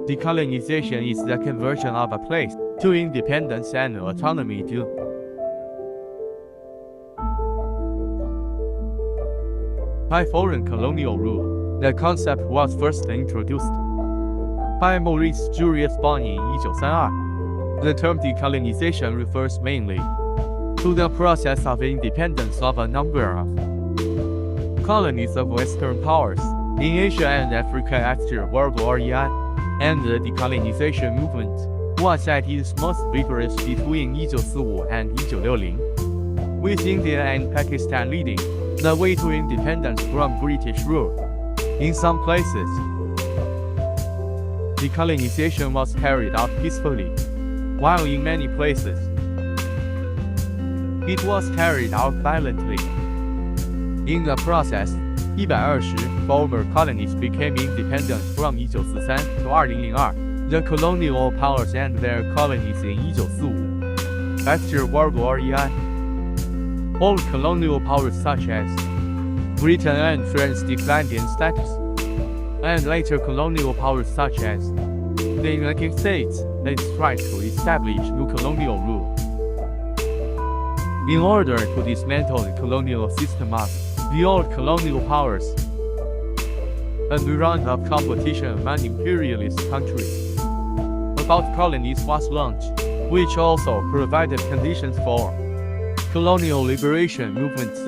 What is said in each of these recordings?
Decolonization is the conversion of a place to independence and autonomy to by foreign colonial rule. The concept was first introduced by Maurice Julius Bonn in 1932. The term decolonization refers mainly to the process of independence of a number of colonies of Western powers in Asia and Africa after World War I, and the decolonization movement was at its most vigorous between 1945 and 1960, with India and Pakistan leading the way to independence from British rule. In some places, decolonization was carried out peacefully, while in many places, it was carried out violently. In the process, 120 former colonies became independent from 1943 to 2002, the colonial powers and their colonies in 1945. After World War I, all colonial powers such as Britain and France declined in status, and later colonial powers such as the United States then tried to establish new colonial rule. In order to dismantle the colonial system of the old colonial powers, a new round of competition among imperialist countries about colonies was launched, which also provided conditions for colonial liberation movements.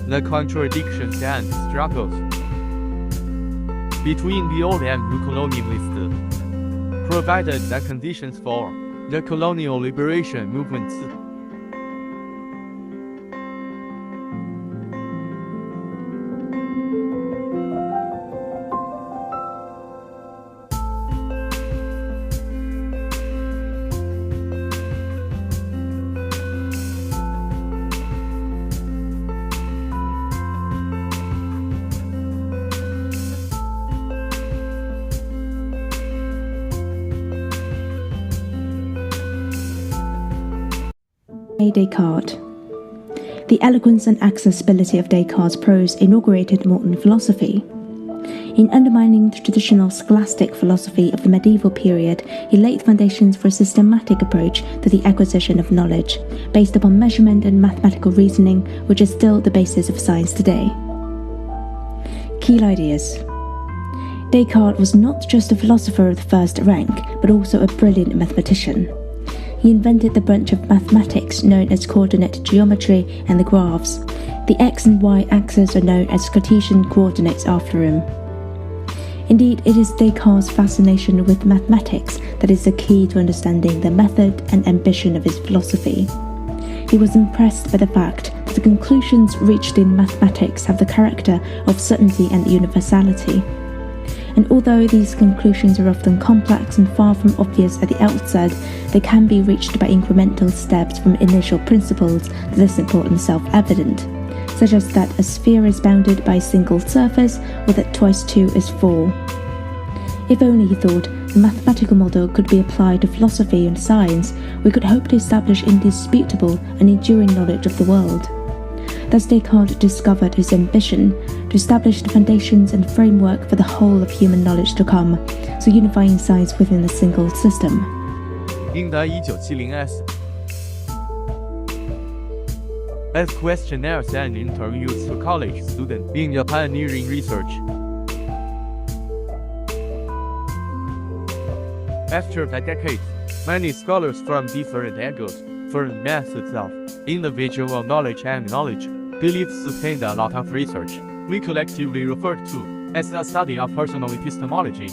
The contradictions and struggles between the old and new colonialists provided the conditions for the colonial liberation movements. Descartes. The eloquence and accessibility of Descartes' prose inaugurated modern philosophy. In undermining the traditional scholastic philosophy of the medieval period, he laid the foundations for a systematic approach to the acquisition of knowledge, based upon measurement and mathematical reasoning, which is still the basis of science today. Key ideas. Descartes was not just a philosopher of the first rank, but also a brilliant mathematician. He invented the branch of mathematics known as coordinate geometry and the graphs. The x and y axes are known as Cartesian coordinates after him. Indeed, it is Descartes' fascination with mathematics that is the key to understanding the method and ambition of his philosophy. He was impressed by the fact that the conclusions reached in mathematics have the character of certainty and universality. And although these conclusions are often complex and far from obvious at the outset, they can be reached by incremental steps from initial principles that are simple and self-evident, such as that a sphere is bounded by a single surface, or that twice 2 is 4. If only, he thought, a mathematical model could be applied to philosophy and science, we could hope to establish indisputable and enduring knowledge of the world. Thus Descartes discovered his ambition to establish the foundations and framework for the whole of human knowledge to come, so unifying science within a single system. In the 1970s, as questionnaires and interviews to college students in pioneering research. After the decades, many scholars from different angles, from methods of individual knowledge and knowledge, beliefs sustained a lot of research we collectively refer to as the study of personal epistemology.